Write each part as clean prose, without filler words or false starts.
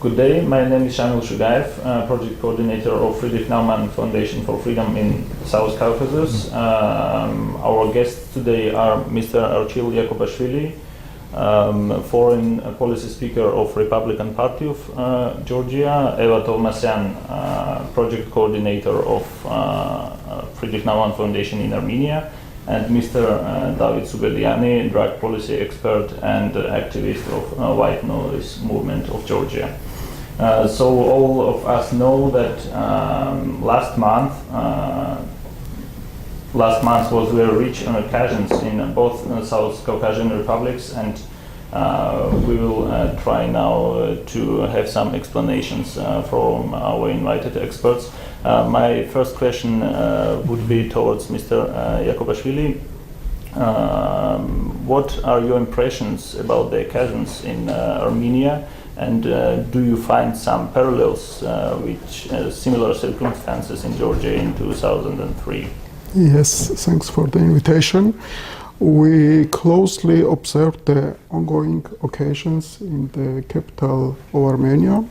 Good day, my name is Shamil Shugaev, project coordinator of Friedrich Naumann Foundation for Freedom in South Caucasus. Our guests today are Mr. Archil Iakobashvili, foreign policy speaker of Republican Party of Georgia, Eva Tovmasyan, project coordinator of Friedrich Naumann Foundation in Armenia, and Mr. Davit Subeliani, drug policy expert and activist of White Noise movement of Georgia. So all of us know that last month was very rich on occasions in both South Caucasian republics, and we will try now to have some explanations from our invited experts. My first question would be towards Mr. Iakobashvili. What are your impressions about the occasions in Armenia, and do you find some parallels with similar circumstances in Georgia in 2003? Yes, thanks for the invitation. We closely observed the ongoing occasions in the capital of Armenia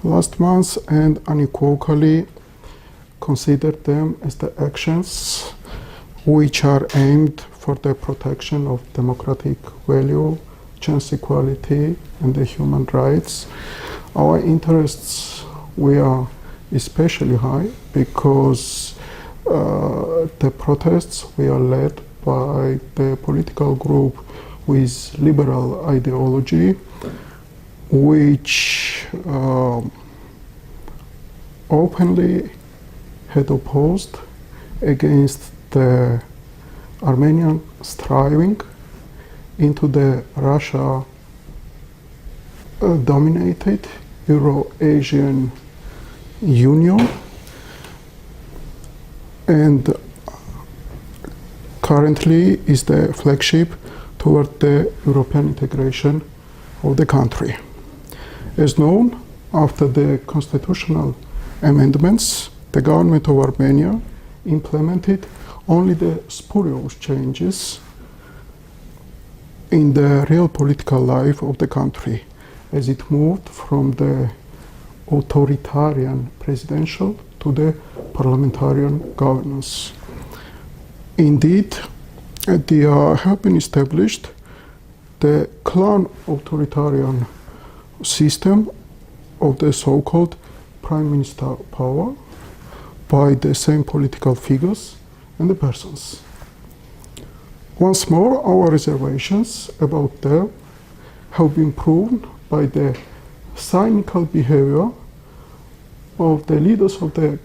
last month and unequivocally considered them as the actions which are aimed for the protection of democratic value, chance equality, and the human rights. Our interests were especially high because the protests were led by the political group with liberal ideology, which openly had opposed against the Armenian striving into the Russia dominated Euro-Asian Union, and currently is the flagship toward the European integration of the country. As known, after the constitutional amendments, the government of Armenia implemented only the spurious changes in the real political life of the country, as it moved from the authoritarian presidential to the parliamentarian governance. Indeed, there have been established the clan authoritarian system of the so-called prime minister power by the same political figures and the persons. Once more, our reservations about them have been proven by the cynical behavior of the leaders of the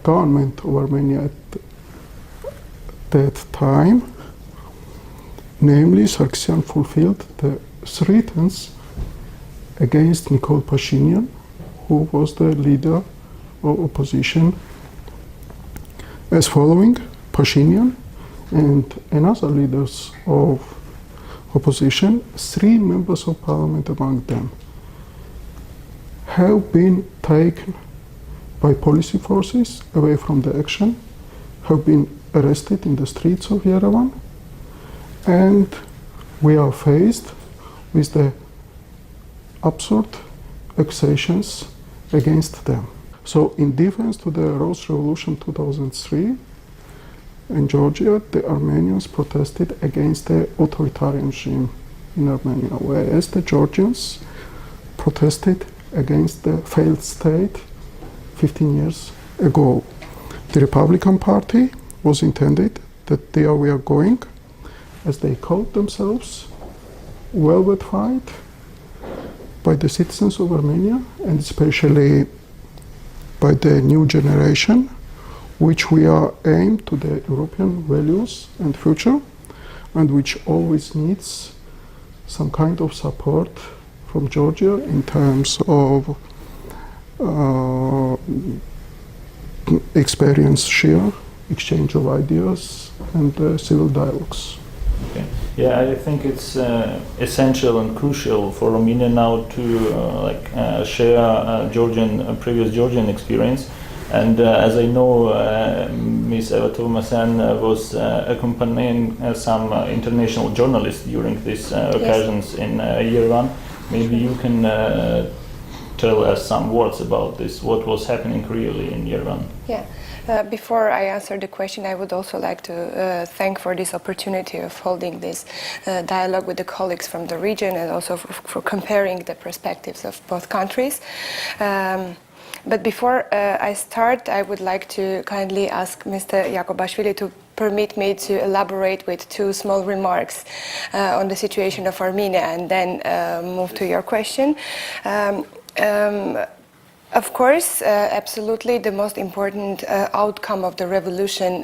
government of Armenia at that time. Namely, Sargsyan fulfilled the threats against Nikol Pashinyan, who was the leader of opposition, as following: Pashinyan and another leaders of opposition, 3 members of parliament among them, have been taken by police forces away from the action, have been arrested in the streets of Yerevan, and we are faced with the absurd accusations against them. So in defense to the Rose Revolution 2003 in Georgia, the Armenians protested against the authoritarian regime in Armenia, whereas the Georgians protested against the failed state 15 years ago. The Republican Party was intended that there we are going, as they called themselves, velvet fight by the citizens of Armenia, and especially by the new generation, which we are aimed to the European values and future, and which always needs some kind of support from Georgia in terms of experience share, exchange of ideas, and civil dialogues. Okay. Yeah, I think it's essential and crucial for Armenia now to share previous Georgian experience. And as I know, Ms. Eva Tovmasyan was accompanying some international journalists during these occasions in Yerevan. Maybe you can tell us some words about this, what was happening really in Yerevan. Yeah. Before I answer the question, I would also like to thank for this opportunity of holding this dialogue with the colleagues from the region, and also for comparing the perspectives of both countries. But before I start, I would like to kindly ask Mr. Iakobashvili to permit me to elaborate with two small remarks on the situation of Armenia, and then move to your question. Of course, absolutely, the most important outcome of the revolution,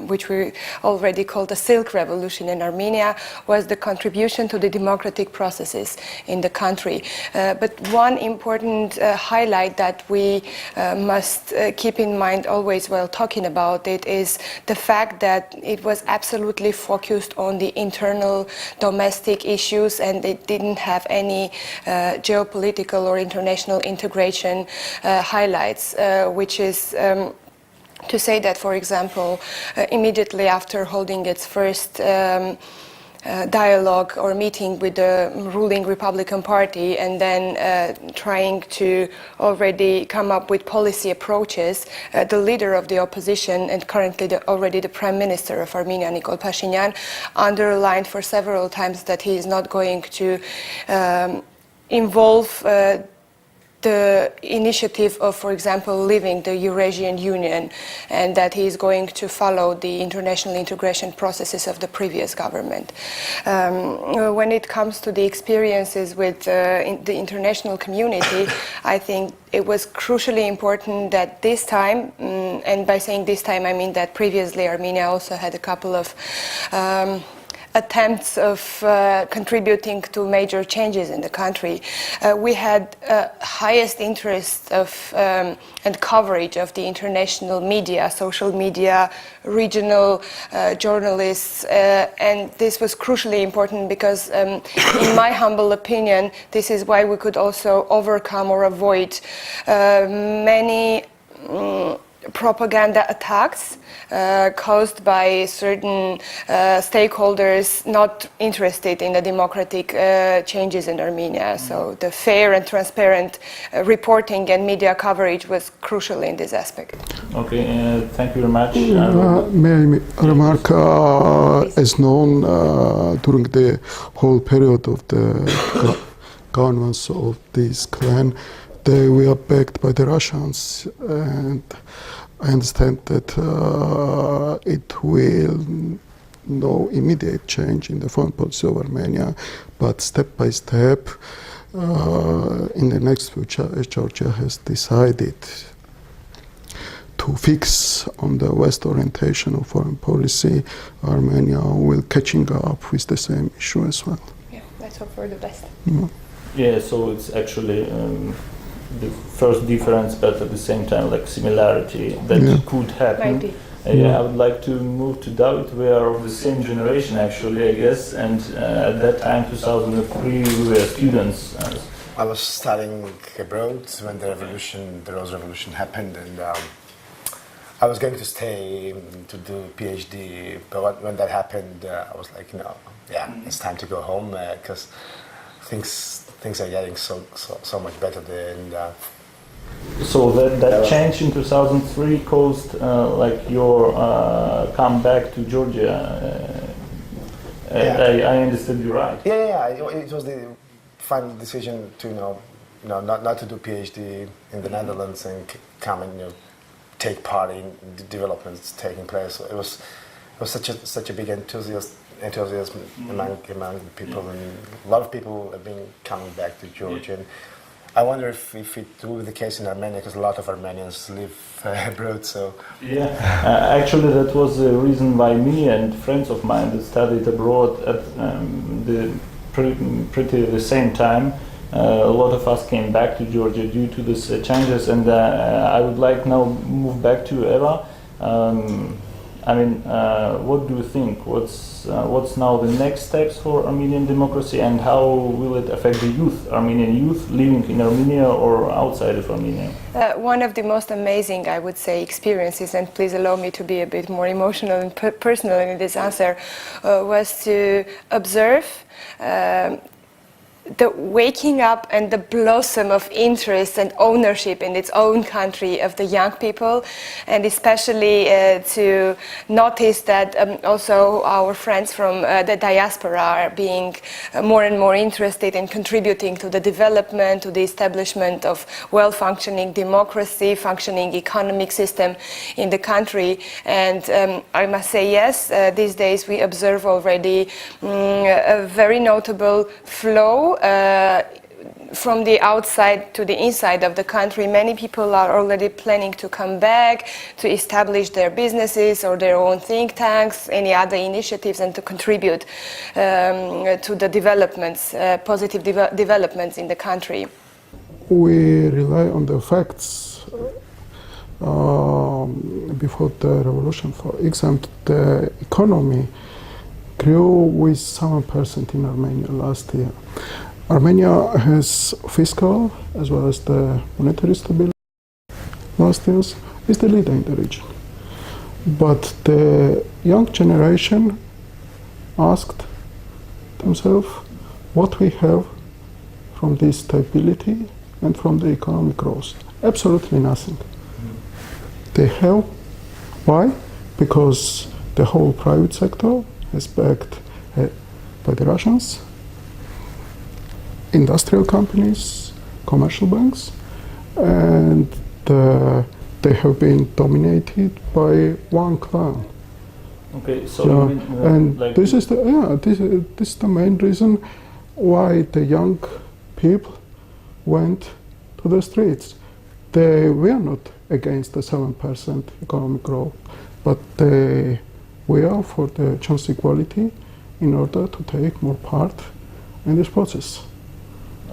which we already called the Silk Revolution in Armenia, was the contribution to the democratic processes in the country. But one important highlight that we must keep in mind always while talking about it is the fact that it was absolutely focused on the internal domestic issues, and it didn't have any geopolitical or international integration highlights, which is to say that, for example, immediately after holding its first dialogue or meeting with the ruling Republican Party, and then trying to already come up with policy approaches, the leader of the opposition and currently already the Prime Minister of Armenia, Nikol Pashinyan, underlined for several times that he is not going to involve the initiative of, for example, leaving the Eurasian Union, and that he is going to follow the international integration processes of the previous government. When it comes to the experiences with the international community, I think it was crucially important that this time, and by saying this time I mean that previously Armenia also had a couple of attempts of contributing to major changes in the country. We had highest interest of and coverage of the international media, social media, regional journalists, and this was crucially important because, in my humble opinion, this is why we could also overcome or avoid many propaganda attacks caused by certain stakeholders not interested in the democratic changes in Armenia. So the fair and transparent reporting and media coverage was crucial in this aspect. Okay, thank you very much. May I remark, as known during the whole period of the governance of this clan, they were backed by the Russians, and I understand that it will no immediate change in the foreign policy of Armenia, but step by step, in the next future, as Georgia has decided to fix on the West orientation of foreign policy, Armenia will catching up with the same issue as well. Yeah, let's hope for the best. Yeah, so it's actually the first difference, but at the same time, like similarity that could happen. Might be. I would like to move to Davit. We are of the same generation, actually, I guess. And at that time, 2003, we were students. I was studying abroad when the Rose Revolution happened, and I was going to stay to do PhD. But when that happened, I was like, it's time to go home because things are getting so much better there. And so that change in 2003 caused your comeback to Georgia. I understood you right. Yeah. It was the final decision to not to do PhD in the Netherlands and come and take part in the developments taking place. So it was such a big enthusiasm among people, and a lot of people have been coming back to Georgia. And I wonder if it will be the case in Armenia, because a lot of Armenians live abroad. So actually, that was the reason why me and friends of mine that studied abroad at pretty the same time. A lot of us came back to Georgia due to these changes, and I would like now move back to Eva. What do you think? What's now the next steps for Armenian democracy, and how will it affect the Armenian youth living in Armenia or outside of Armenia? One of the most amazing, I would say, experiences, and please allow me to be a bit more emotional and personal in this answer, was to observe the waking up and the blossom of interest and ownership in its own country of the young people, and especially to notice that also our friends from the diaspora are being more and more interested in contributing to the development, to the establishment of well-functioning democracy, functioning economic system in the country. And I must say, yes, these days we observe already a very notable flow from the outside to the inside of the country. Many people are already planning to come back, to establish their businesses or their own think tanks, any other initiatives, and to contribute to the developments, positive developments in the country. We rely on the facts. Before the revolution, for example, the economy grew with 7% in Armenia last year. Armenia has fiscal as well as the monetary stability. Last year is the leader in the region. But the young generation asked themselves what we have from this stability and from the economic growth. Absolutely nothing. They have. Why? Because the whole private sector is backed by the Russians, industrial companies, commercial banks, and they have been dominated by one clan. Okay, so you mean, and like this is the main reason why the young people went to the streets. They were not against the 7% economic growth, but they were for the chance equality in order to take more part in this process.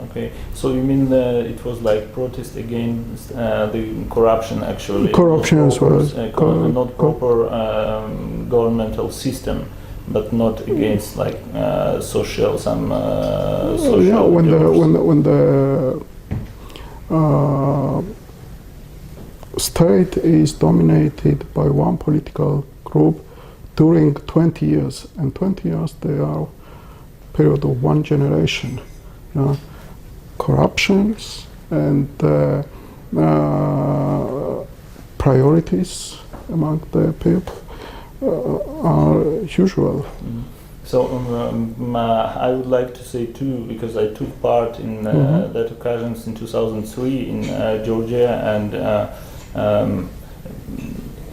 Okay, so you mean it was like protest against the corruption, actually? Corruption as well. Not proper governmental system, but not against like social social. Yeah, when the state is dominated by one political group during 20 years, and 20 years they are period of one generation. Corruptions and priorities among the people are usual. So I would like to say too, because I took part in that occasions in 2003 in Georgia, and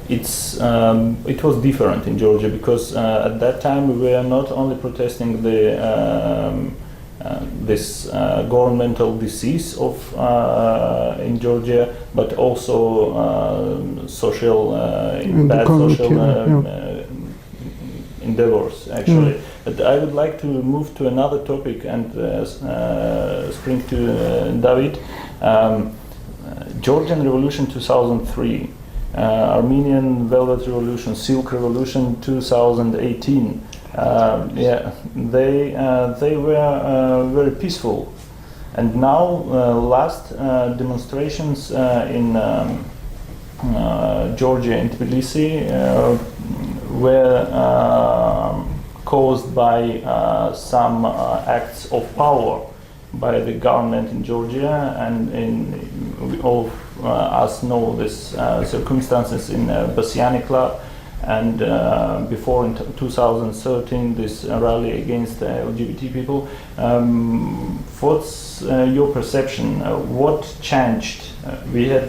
it was different in Georgia because at that time we were not only protesting the this governmental disease of in Georgia, but also social bad social endeavors actually. But I would like to move to another topic and spring to Davit. Georgian Revolution 2003, Armenian Velvet Revolution, Silk Revolution 2018. They were very peaceful, and now last demonstrations in Georgia in Tbilisi were caused by some acts of power by the government in Georgia, and we all us know this circumstances in Bassiani Club, and before in 2013 this rally against LGBT people. What's your perception? What changed? We had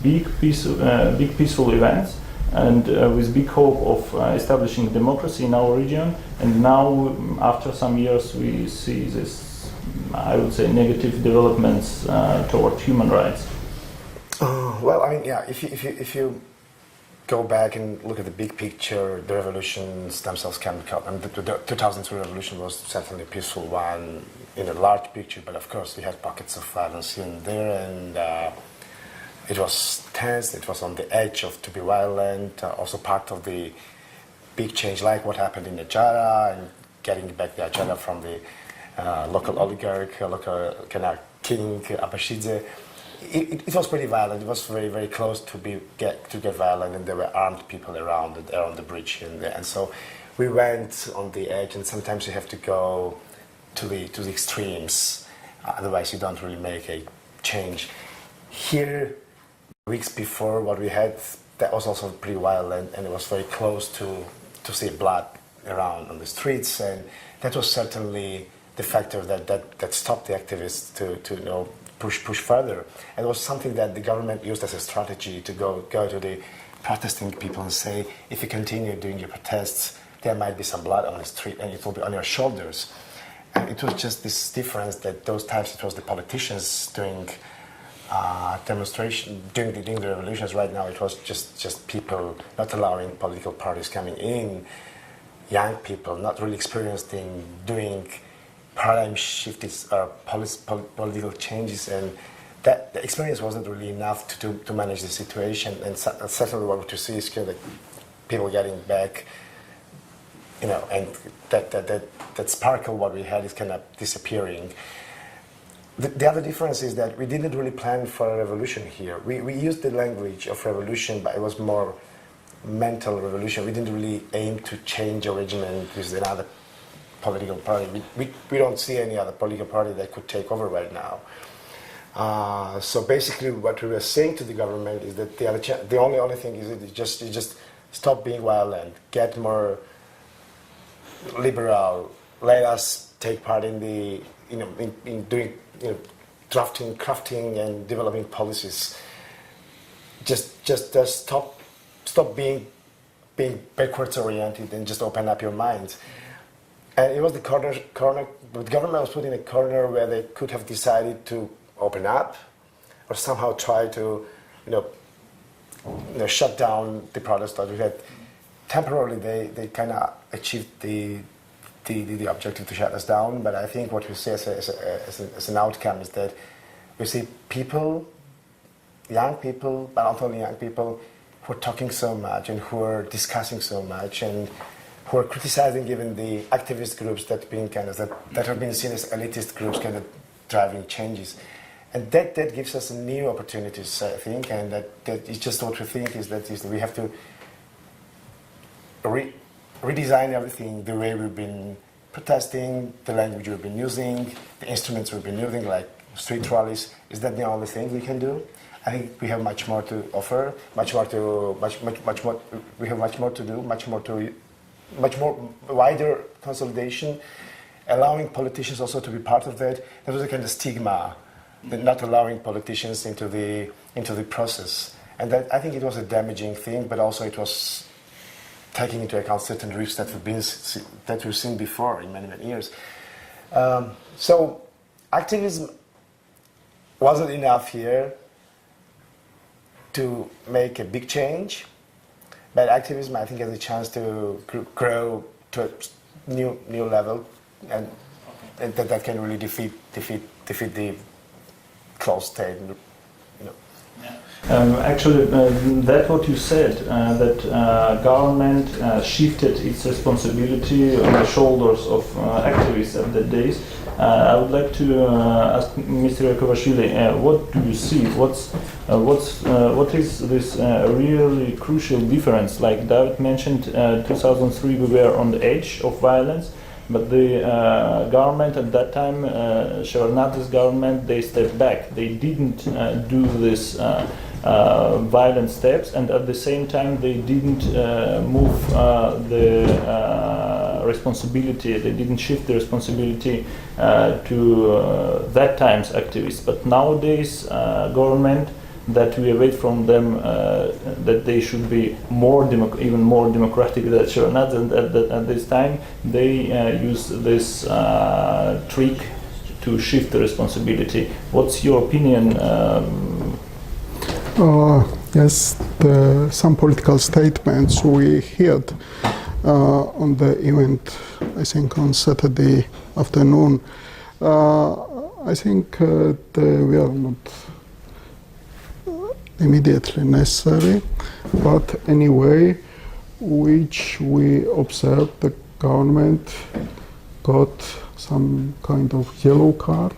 big peaceful events, and with big hope of establishing democracy in our region, and now after some years we see this, I would say, negative developments toward human rights. Well, I mean, yeah, if you go back and look at the big picture, the revolutions themselves can become, and the 2003 revolution was certainly a peaceful one in a large picture, but of course we had pockets of violence here and there, and it was tense, it was on the edge of to be violent, also part of the big change, like what happened in Ajara, and getting back the Ajara from the local oligarch, local kind of king Abashidze. It was pretty violent. It was very, very close to get violent, and there were armed people around the bridge here and there. And so we went on the edge, and sometimes you have to go to the extremes. Otherwise, you don't really make a change. Here, weeks before what we had, that was also pretty violent, and it was very close to see blood around on the streets, and that was certainly the factor that stopped the activists to push further. And it was something that the government used as a strategy to go to the protesting people and say, if you continue doing your protests, there might be some blood on the street and it will be on your shoulders. And it was just this difference that those times it was the politicians doing demonstration during the revolutions. Right now it was just people not allowing political parties coming in, young people not really experienced in doing paradigm shifts or political changes, and that the experience wasn't really enough to manage the situation. And certainly what we see is kind of people getting back, and that sparkle what we had is kind of disappearing. The other difference is that we didn't really plan for a revolution here. We used the language of revolution, but it was more mental revolution. We didn't really aim to change a regiment with another political party. We don't see any other political party that could take over right now. So basically what we were saying to the government is that the only thing is that you just stop being violent, get more liberal, let us take part in the in doing drafting, crafting and developing policies. Just stop being backwards oriented and just open up your minds. And it was the corner. The government was put in a corner where they could have decided to open up, or somehow try to, shut down the protesters. We had temporarily they kind of achieved the objective to shut us down. But I think what we see as an outcome is that we see people, young people, but not only young people, who are talking so much and who are discussing so much and who are criticizing even the activist groups that have been seen as elitist groups kind of driving changes. And that gives us new opportunities, I think, and that is just what we think is that we have to redesign everything, the way we've been protesting, the language we've been using, the instruments we've been using, like street rallies. Is that the only thing we can do? I think we have much more to offer, much more to do, much more wider consolidation, allowing politicians also to be part of that. There was a kind of stigma, that not allowing politicians into the process, and that I think it was a damaging thing, but also it was taking into account certain risks that we've seen before in many years. So activism wasn't enough here to make a big change, but activism I think has a chance to grow to a new level, and that can really defeat the closed state. Actually, that what you said, that government shifted its responsibility on the shoulders of activists at that days. I would like to ask Mr. Iakobashvili, what do you see? What is this really crucial difference? Like Davit mentioned, 2003 we were on the edge of violence, but the government at that time, Shevardnadze's government, they stepped back. They didn't do this violent steps, and at the same time they didn't move the responsibility, they didn't shift the responsibility to that time's activists. But nowadays government, that we await from them that they should be even more democratic than Shevardnadze, and at this time they use this trick to shift the responsibility. What's your opinion? Yes, some political statements we heard on the event, I think on Saturday afternoon. I think they were not immediately necessary, but anyway, which we observed, the government got some kind of yellow card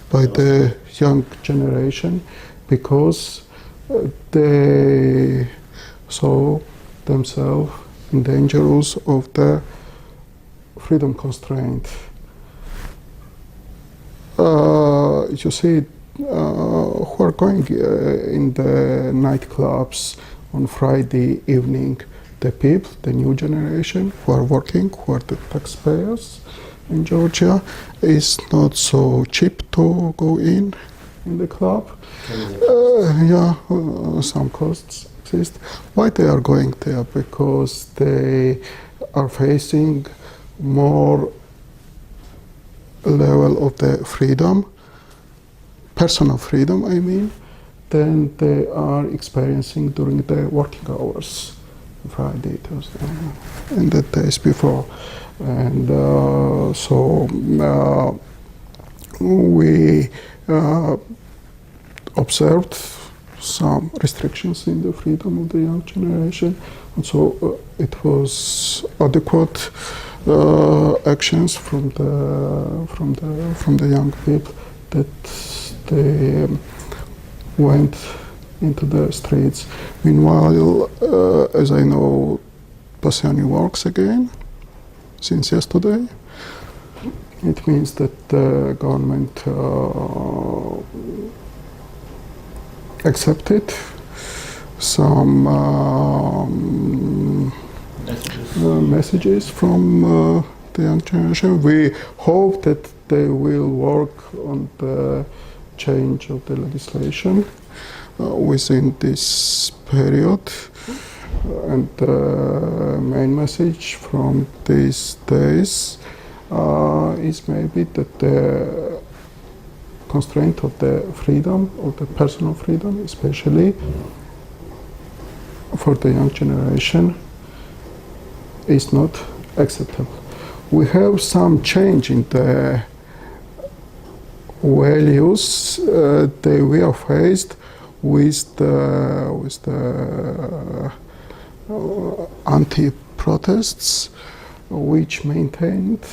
by the young generation, because they saw themselves in dangerous of the freedom constraint. you see, who are going in the nightclubs on Friday evening, the people, the new generation who are working, who are the taxpayers in Georgia, is not so cheap to go in the club. Some costs exist. Why they are going there? Because they are facing more level of the freedom, personal freedom, I mean, than they are experiencing during the working hours, Friday, Thursday, and the days before. And so we observed some restrictions in the freedom of the young generation, and so it was adequate actions from the young people that they went into the streets. Meanwhile, as I know, Tovmasyan works again since yesterday. It means that the government accepted some messages from the young generation. We hope that they will work on the change of the legislation within this period. And the main message from these days is maybe that the constraint of the freedom, of the personal freedom, especially for the young generation, is not acceptable. We have some change in the values that we are faced with the anti-protests, which maintained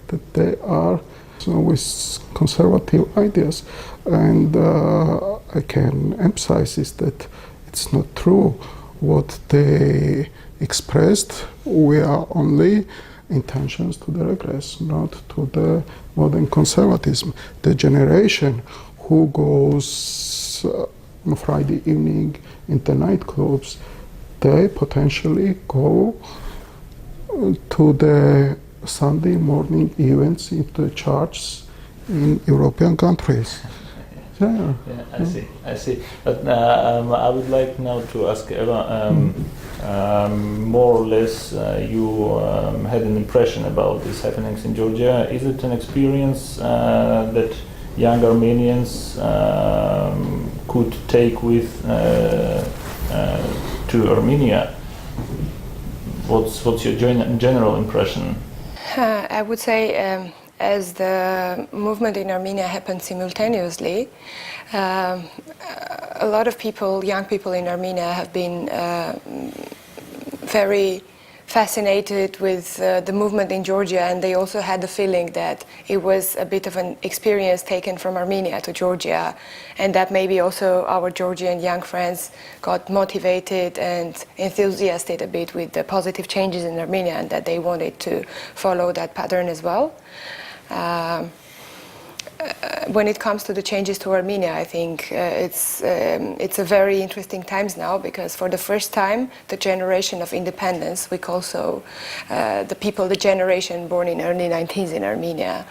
that they are with conservative ideas. And I can emphasize is that it's not true what they expressed. We are only intentions to the regress, not to the modern conservatism. The generation who goes on Friday evening into nightclubs, they potentially go to the Sunday morning events in the churches in European countries. Yeah, I see. But I would like now to ask Eva, more or less you had an impression about these happenings in Georgia. Is it an experience that young Armenians could take with to Armenia? What's your general impression? I would say as the movement in Armenia happened simultaneously, a lot of people, young people in Armenia, have been very fascinated with the movement in Georgia, and they also had the feeling that it was a bit of an experience taken from Armenia to Georgia, and that maybe also our Georgian young friends got motivated and enthusiastic a bit with the positive changes in Armenia, and that they wanted to follow that pattern as well. When it comes to the changes to Armenia, I think it's a very interesting times now, because for the first time, the generation of independence, we call so the generation born in early 90s in Armenia,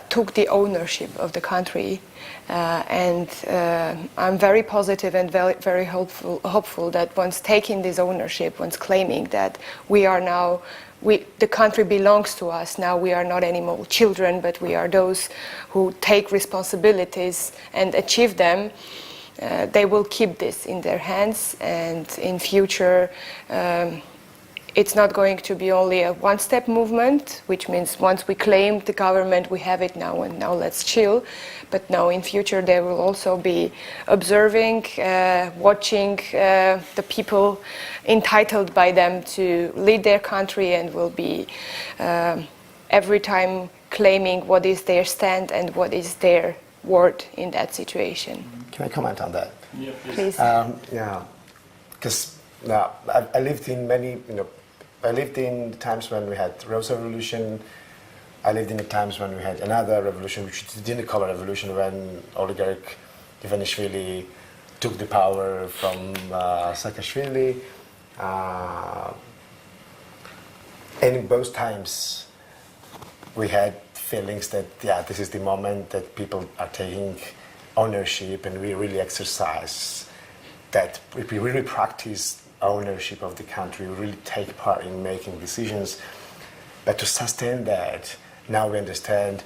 took the ownership of the country. And I'm very positive and very hopeful that once taking this ownership, once claiming that we are now, the country belongs to us now, we are not anymore children, but we are those who take responsibilities and achieve them, they will keep this in their hands, and in future it's not going to be only a one-step movement, which means once we claim the government, we have it now, and now let's chill. But no, in future they will also be observing, watching the people entitled by them to lead their country, and will be every time claiming what is their stand and what is their word in that situation. Can I comment on that? Yeah, Please. Yeah, because I lived in many, I lived in times when we had Rose Revolution, I lived in the times when we had another revolution, which we didn't call a revolution, when oligarch Ivanishvili took the power from Saakashvili. And in both times, we had feelings that, yeah, this is the moment that people are taking ownership, and we really exercise that. If we really practice ownership of the country, we really take part in making decisions. But to sustain that, now we understand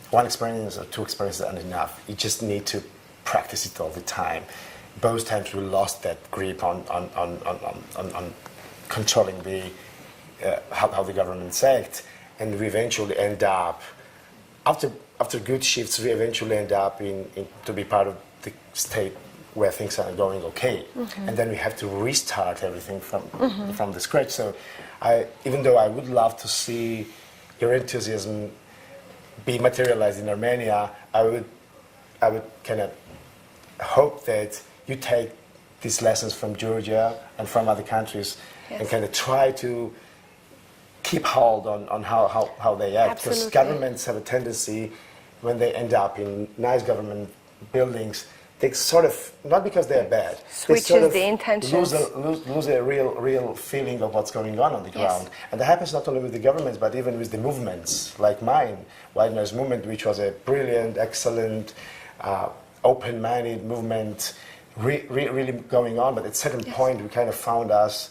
one experience or two experiences aren't enough. You just need to practice it all the time. Both times we lost that grip on controlling the how the governments act, and we eventually end up, after good shifts, we eventually end up to be part of the state where things are going okay, and then we have to restart everything from the scratch. So, even though I would love to see your enthusiasm be materialized in Armenia, I would kind of hope that you take these lessons from Georgia and from other countries, and kind of try to keep hold on how they act. Absolutely. Because governments have a tendency, when they end up in nice government buildings, they sort of, not because they're bad, Switches they sort of the intentions. lose a real feeling of what's going on the ground. And that happens not only with the governments, but even with the movements like mine, White Noise Movement, which was a brilliant, excellent, open-minded movement, really going on. But at a certain point, we kind of found us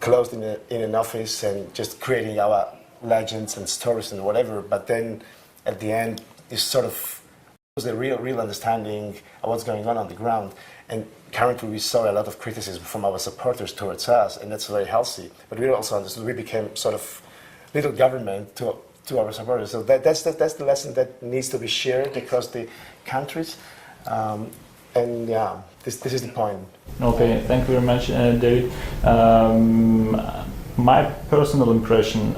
closed in an office and just creating our legends and stories and whatever. But then at the end, you sort of lose a real understanding of what's going on the ground. And currently we saw a lot of criticism from our supporters towards us, and that's very healthy. But we also understood we became sort of little government to our supporters. So that's the lesson that needs to be shared across the countries. And yeah, this is the point. Okay, thank you very much, David. My personal impression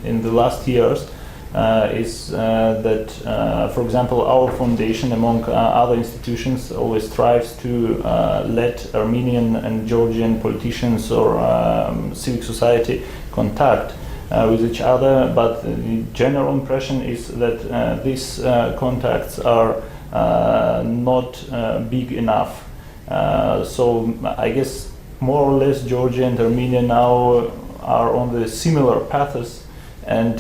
in the last years is that, for example, our foundation, among other institutions, always strives to let Armenian and Georgian politicians or civic society contact with each other, but the general impression is that these contacts are not big enough. So I guess more or less Georgia and Armenia now are on the similar paths, and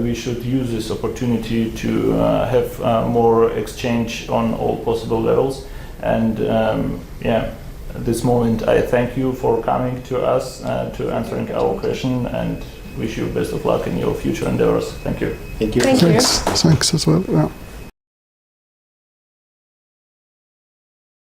we should use this opportunity to have more exchange on all possible levels. And at this moment I thank you for coming to us, to answering our question, and wish you best of luck in your future endeavors. Thank you. Thank you. Thank you. Thanks as well. Yeah.